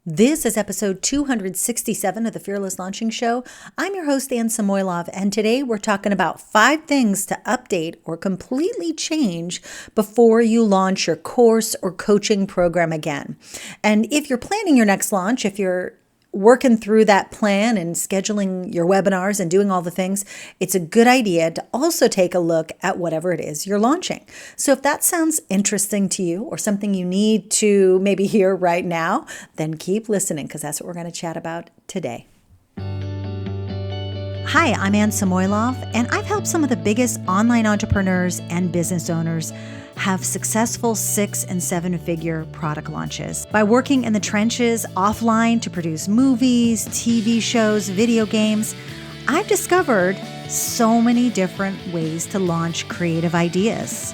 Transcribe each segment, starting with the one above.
This is episode 267 of the Fearless Launching Show. I'm your host, Ann Samoylov, and today we're talking about 5 things to update or completely change before you launch your course or coaching program again. And if you're planning your next launch, if you're working through that plan and scheduling your webinars and doing all the things, it's a good idea to also take a look at whatever it is you're launching. So if that sounds interesting to you or something you need to maybe hear right now, then keep listening because that's what we're going to chat about today. Hi, I'm Ann Samoylov, and I've helped some of the biggest online entrepreneurs and business owners have successful 6- and 7-figure product launches by working in the trenches offline to produce movies, TV shows, video games. I've discovered so many different ways to launch creative ideas.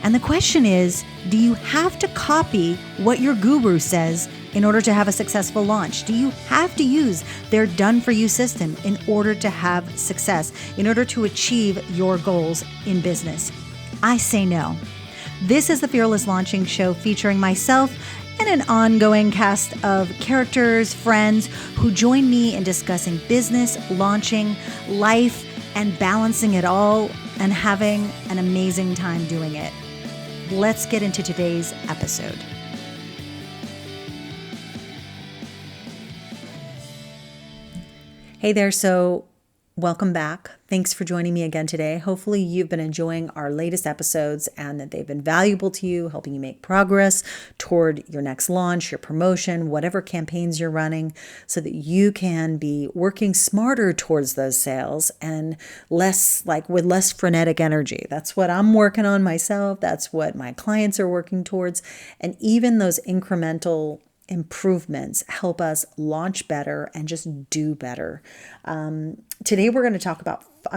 And the question is, do you have to copy what your guru says in order to have a successful launch? Do you have to use their done-for-you system in order to have success, in order to achieve your goals in business? I say no. This is the Fearless Launching Show featuring myself and an ongoing cast of characters, friends who join me in discussing business, launching, life, and balancing it all and having an amazing time doing it. Let's get into today's episode. Hey there, so welcome back. Thanks for joining me again today. Hopefully you've been enjoying our latest episodes and that they've been valuable to you, helping you make progress toward your next launch, your promotion, whatever campaigns you're running, so that you can be working smarter towards those sales and with less frenetic energy. That's what I'm working on myself. That's what my clients are working towards. And even those incremental improvements help us launch better and just do better. Today I'm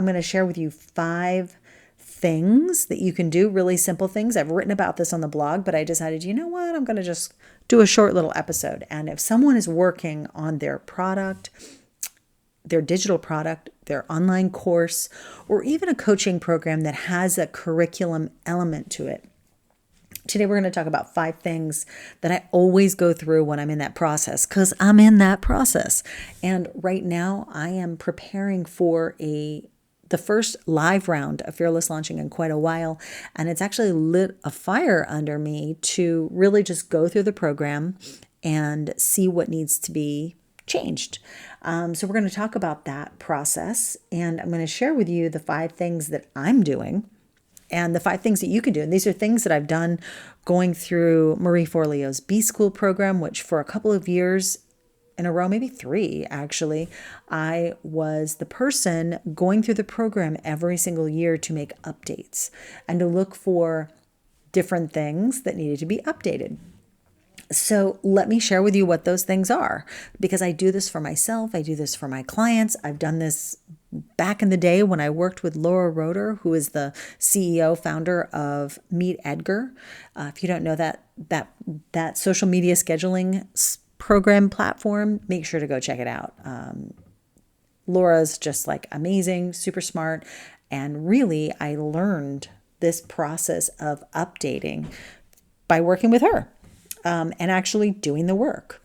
going to share with you 5 things that you can do, really simple things. I've written about this on the blog, but I decided, you know what, I'm going to just do a short little episode. And if someone is working on their product, their digital product, their online course, or even a coaching program that has a curriculum element to it, today we're going to talk about 5 things that I always go through when I'm in that process, because I'm in that process. And right now I am preparing for the first live round of Fearless Launching in quite a while. And it's actually lit a fire under me to really just go through the program and see what needs to be changed. So we're going to talk about that process, and I'm going to share with you the 5 things that I'm doing and the 5 things that you can do. And these are things that I've done going through Marie Forleo's B-School program, which for a couple of years in a row, maybe 3 actually, I was the person going through the program every single year to make updates and to look for different things that needed to be updated. So let me share with you what those things are, because I do this for myself. I do this for my clients. I've done this back in the day when I worked with Laura Roeder, who is the CEO, founder of Meet Edgar. If you don't know that social media scheduling program platform, make sure to go check it out. Laura's just amazing, super smart. And really, I learned this process of updating by working with her. And actually doing the work.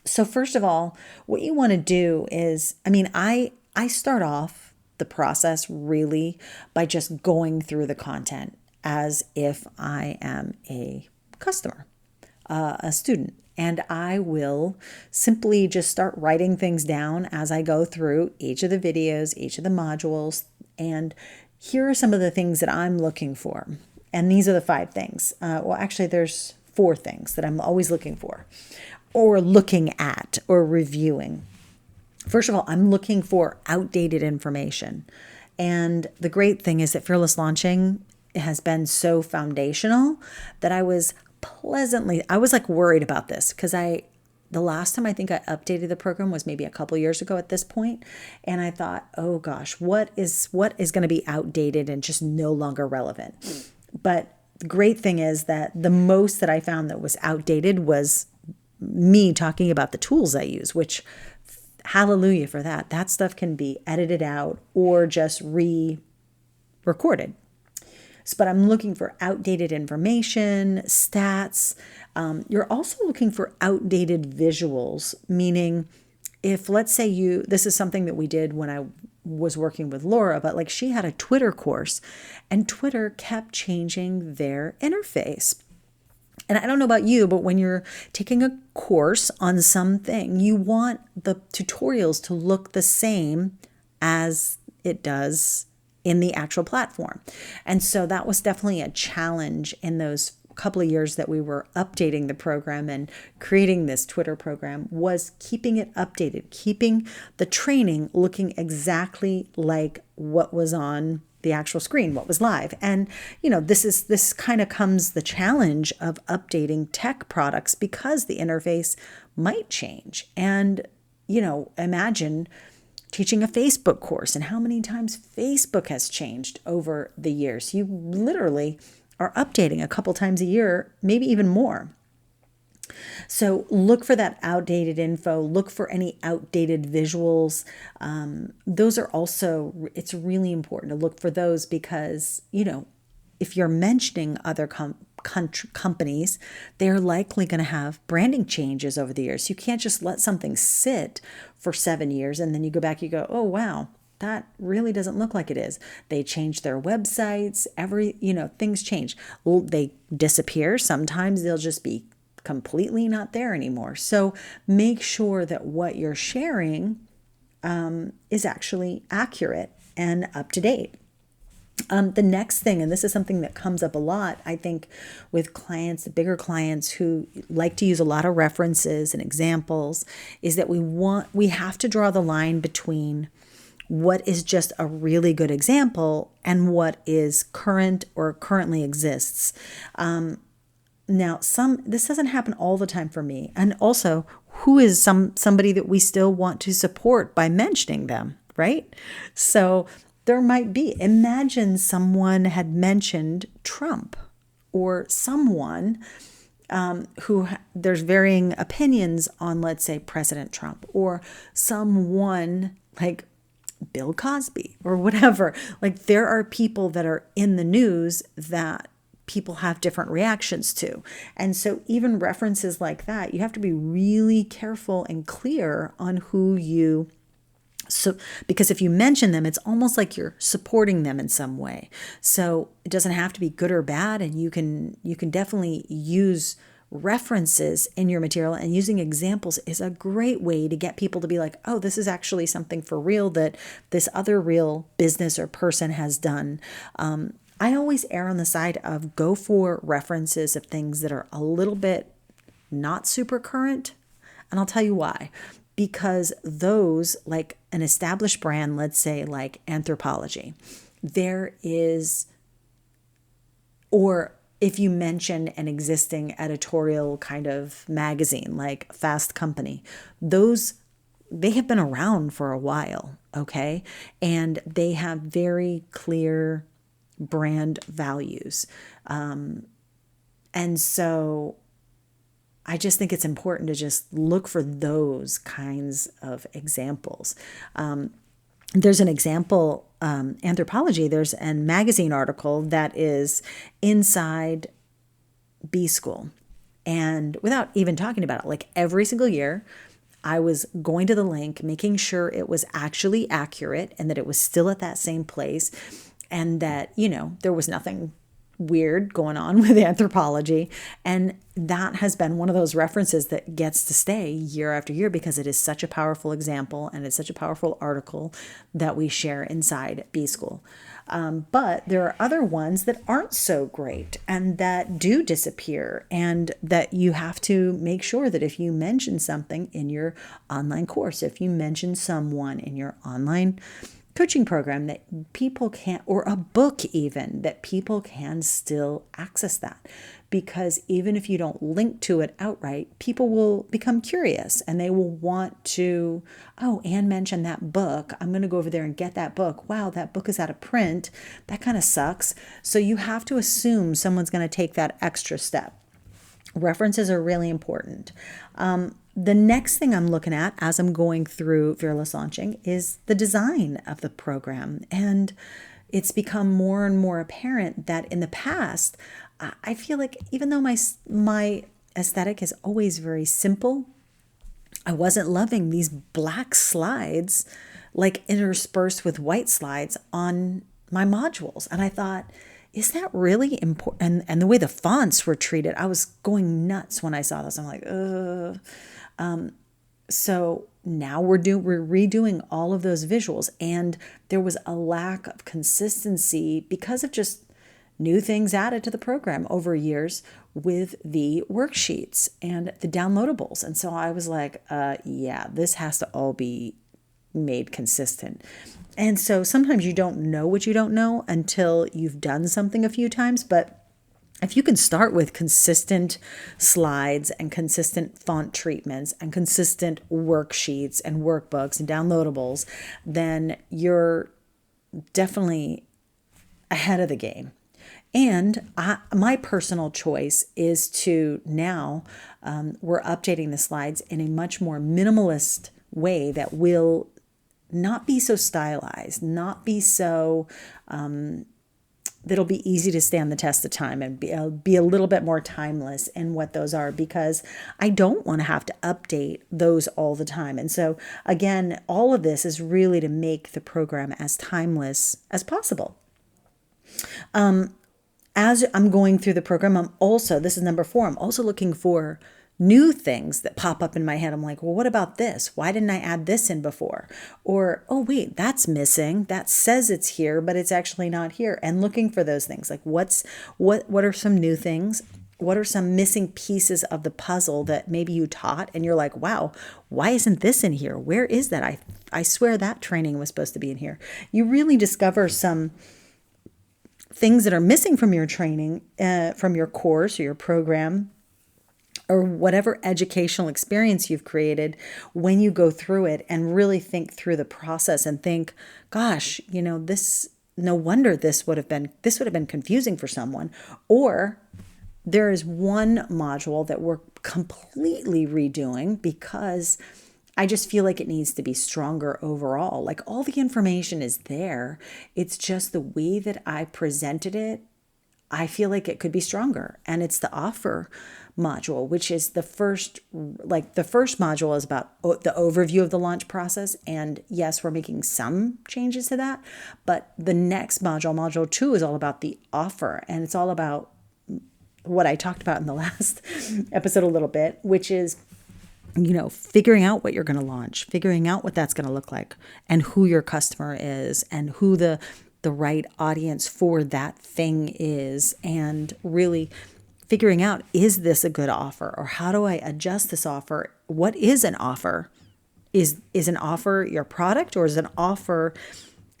So first of all, what you want to do is, I start off the process really by just going through the content as if I am a customer, a student. And I will simply just start writing things down as I go through each of the videos, each of the modules. And here are some of the things that I'm looking for. And these are the 5 things. Actually, there's 4 things that I'm always looking for or looking at or reviewing. First of all, I'm looking for outdated information. And the great thing is that Fearless Launching has been so foundational that I was worried about this, because the last time I think I updated the program was maybe a couple years ago at this point. And I thought, oh gosh, what is going to be outdated and just no longer relevant? But the great thing is that the most that I found that was outdated was me talking about the tools I use, which, hallelujah for that. That stuff can be edited out or just re-recorded. But I'm looking for outdated information, stats. You're also looking for outdated visuals, meaning if, let's say, this is something that we did when I was working with Laura, but like she had a Twitter course and Twitter kept changing their interface. And I don't know about you, but when you're taking a course on something, you want the tutorials to look the same as it does in the actual platform. And so that was definitely a challenge in those couple of years that we were updating the program and creating this Twitter program, was keeping it updated, keeping the training looking exactly like what was on the actual screen, what was live. And, this kind of comes the challenge of updating tech products because the interface might change. And, imagine teaching a Facebook course and how many times Facebook has changed over the years. You literally are updating a couple times a year, maybe even more. So look for that outdated info, look for any outdated visuals. Those are also, it's really important to look for those because, if you're mentioning other companies, they're likely going to have branding changes over the years. You can't just let something sit for 7 years and then you go back, you go, oh, wow, that really doesn't look like it is. They change their websites, things change. Well, they disappear. Sometimes they'll just be completely not there anymore. So make sure that what you're sharing is actually accurate and up to date. The next thing, and this is something that comes up a lot, I think, with clients, the bigger clients who like to use a lot of references and examples, is that we have to draw the line between what is just a really good example and what is current or currently exists. Now, this doesn't happen all the time for me. And also, who is somebody that we still want to support by mentioning them, right? So there might be, imagine someone had mentioned Trump or someone who there's varying opinions on, let's say, President Trump, or someone like Bill Cosby or whatever. Like there are people that are in the news that people have different reactions to. And so even references like that, you have to be really careful and clear on because if you mention them, it's almost like you're supporting them in some way. So it doesn't have to be good or bad. And you can definitely use references in your material, and using examples is a great way to get people to be like, oh, this is actually something for real that this other real business or person has done. I always err on the side of go for references of things that are a little bit not super current. And I'll tell you why. Because those, like an established brand, let's say like Anthropologie, or if you mention an existing editorial kind of magazine like Fast Company, they have been around for a while, okay? And they have very clear brand values. And so I just think it's important to just look for those kinds of examples. There's an example, Anthropologie, there's a magazine article that is inside B School. And without even talking about it, like every single year, I was going to the link, making sure it was actually accurate and that it was still at that same place and that, there was nothing weird going on with Anthropologie. And that has been one of those references that gets to stay year after year because it is such a powerful example and it's such a powerful article that we share inside B School. But there are other ones that aren't so great and that do disappear, and that you have to make sure that if you mention something in your online course, if you mention someone in your online coaching program, that people can, or a book even, that people can still access that. Because even if you don't link to it outright, people will become curious and they will want to, oh, Anne mentioned that book. I'm going to go over there and get that book. Wow, that book is out of print. That kind of sucks. So you have to assume someone's going to take that extra step. References are really important. The next thing I'm looking at as I'm going through Fearless Launching is the design of the program. And, it's become more and more apparent that in the past, I feel like even though my aesthetic is always very simple, I wasn't loving these black slides like interspersed with white slides on my modules. And I thought, is that really important? And the way the fonts were treated, I was going nuts when I saw this. I'm like, ugh. So now we're redoing all of those visuals, and there was a lack of consistency because of just new things added to the program over years with the worksheets and the downloadables. And so I was like, yeah, this has to all be made consistent. And so sometimes you don't know what you don't know until you've done something a few times, but if you can start with consistent slides and consistent font treatments and consistent worksheets and workbooks and downloadables, then you're definitely ahead of the game. And my personal choice is to now, we're updating the slides in a much more minimalist way that will not be so stylized, not be so, that'll be easy to stand the test of time and be a little bit more timeless in what those are, because I don't want to have to update those all the time. And so again, all of this is really to make the program as timeless as possible. As I'm going through the program, this is number 4, I'm also looking for new things that pop up in my head. I'm like, well, what about this? Why didn't I add this in before? Or, oh, wait, that's missing. That says it's here, but it's actually not here. And looking for those things, like what are some new things? What are some missing pieces of the puzzle that maybe you taught and you're like, wow, why isn't this in here? Where is that? I swear that training was supposed to be in here. You really discover some things that are missing from your training, from your course or your program, or whatever educational experience you've created when you go through it and really think through the process and think, gosh, no wonder this would have been confusing for someone. Or there is one module that we're completely redoing because I just feel like it needs to be stronger overall. Like all the information is there. It's just the way that I presented it. I feel like it could be stronger. And it's the offer module, which is the first module is about the overview of the launch process. And yes, we're making some changes to that. But the next module 2, is all about the offer. And it's all about what I talked about in the last episode a little bit, which is figuring out what you're going to launch, figuring out what that's going to look like and who your customer is and who the right audience for that thing is, and really figuring out, is this a good offer, or how do I adjust this offer? What is an offer? Is an offer your product, or is an offer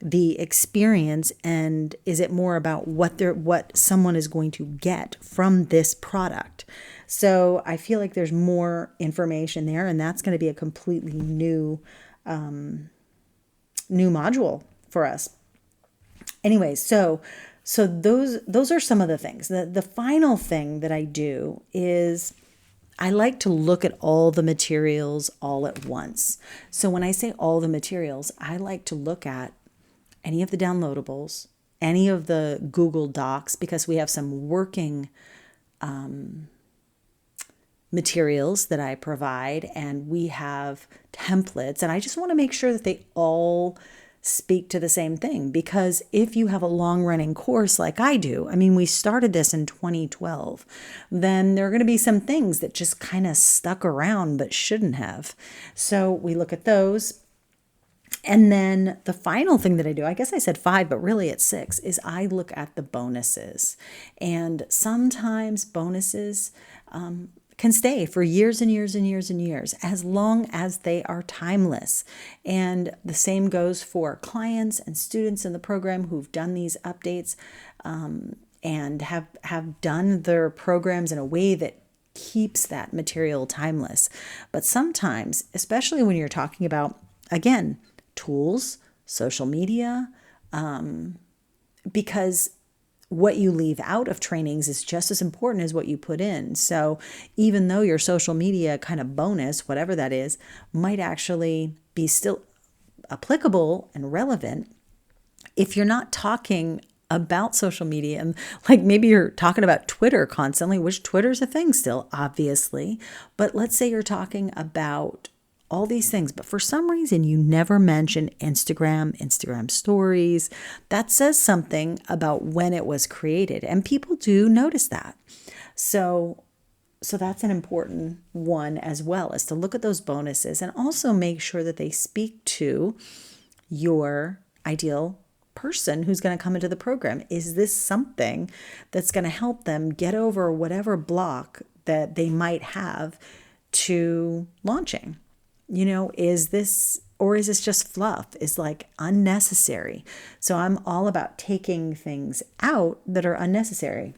the experience, and is it more about what someone is going to get from this product? So I feel like there's more information there, and that's going to be a completely new module for us. Anyways, so those are some of the things. The final thing that I do is I like to look at all the materials all at once. So when I say all the materials, I like to look at any of the downloadables, any of the Google Docs, because we have some working materials that I provide, and we have templates, and I just want to make sure that they all speak to the same thing. Because if you have a long-running course like I do, we started this in 2012, then there are going to be some things that just kind of stuck around but shouldn't have. So we look at those. And then the final thing that I do, I guess I said 5, but really it's 6, is I look at the bonuses. And sometimes bonuses can stay for years and years and years and years, as long as they are timeless. And the same goes for clients and students in the program who've done these updates and have done their programs in a way that keeps that material timeless. But sometimes, especially when you're talking about, again, tools, social media, because what you leave out of trainings is just as important as what you put in. So even though your social media kind of bonus, whatever that is, might actually be still applicable and relevant, If you're not talking about social media and like maybe you're talking about Twitter constantly, which Twitter's a thing still, obviously, but let's say you're talking about all these things, but for some reason you never mention Instagram stories, that says something about when it was created. And people do notice that. So that's an important one as well, is to look at those bonuses and also make sure that they speak to your ideal person who's going to come into the program. Is this something that's going to help them get over whatever block that they might have to launching? Is this just fluff? Is like unnecessary? So I'm all about taking things out that are unnecessary.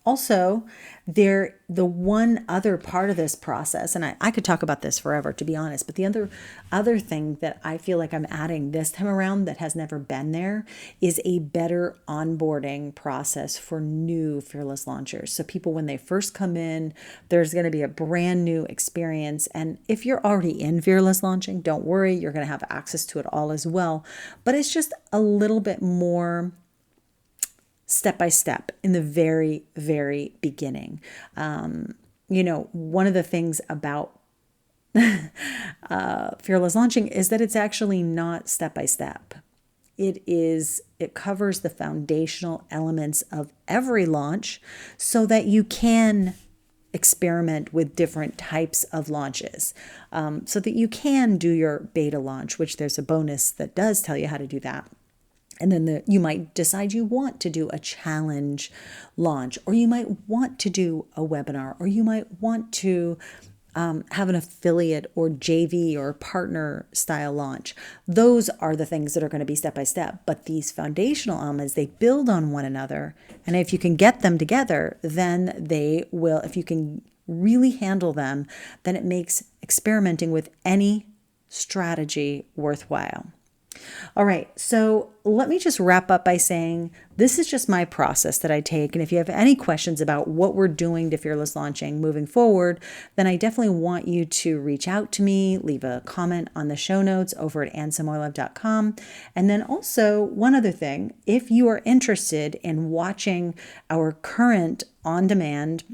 Also, the one other part of this process, and I could talk about this forever, to be honest, but the other thing that I feel like I'm adding this time around that has never been there is a better onboarding process for new fearless launchers. So people, when they first come in, there's going to be a brand new experience. And if you're already in fearless launching, don't worry, you're going to have access to it all as well. But it's just a little bit more step by step in the very, very beginning. One of the things about fearless launching is that it's actually not step by step. It covers the foundational elements of every launch so that you can experiment with different types of launches, so that you can do your beta launch, which there's a bonus that does tell you how to do that. And then you might decide you want to do a challenge launch, or you might want to do a webinar, or you might want to have an affiliate or JV or partner style launch. Those are the things that are going to be step by step. But these foundational elements, they build on one another. And if you can get them together, then they will, if you can really handle them, then it makes experimenting with any strategy worthwhile. All right, so let me just wrap up by saying this is just my process that I take. And if you have any questions about what we're doing to Fearless Launching moving forward, then I definitely want you to reach out to me, leave a comment on the show notes over at ansamoilov.com. And then also one other thing, if you are interested in watching our current on-demand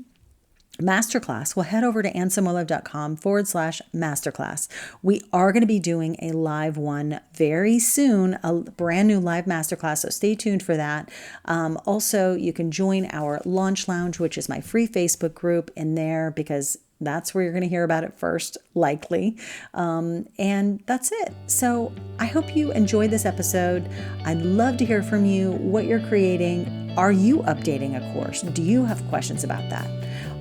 masterclass, well, head over to ansamoilov.com/masterclass. We are going to be doing a live one very soon, a brand new live masterclass. So stay tuned for that. Also, you can join our Launch Lounge, which is my free Facebook group in there, because that's where you're going to hear about it first, likely. And that's it. So I hope you enjoyed this episode. I'd love to hear from you, what you're creating. Are you updating a course? Do you have questions about that?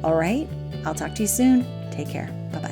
All right, I'll talk to you soon. Take care. Bye-bye.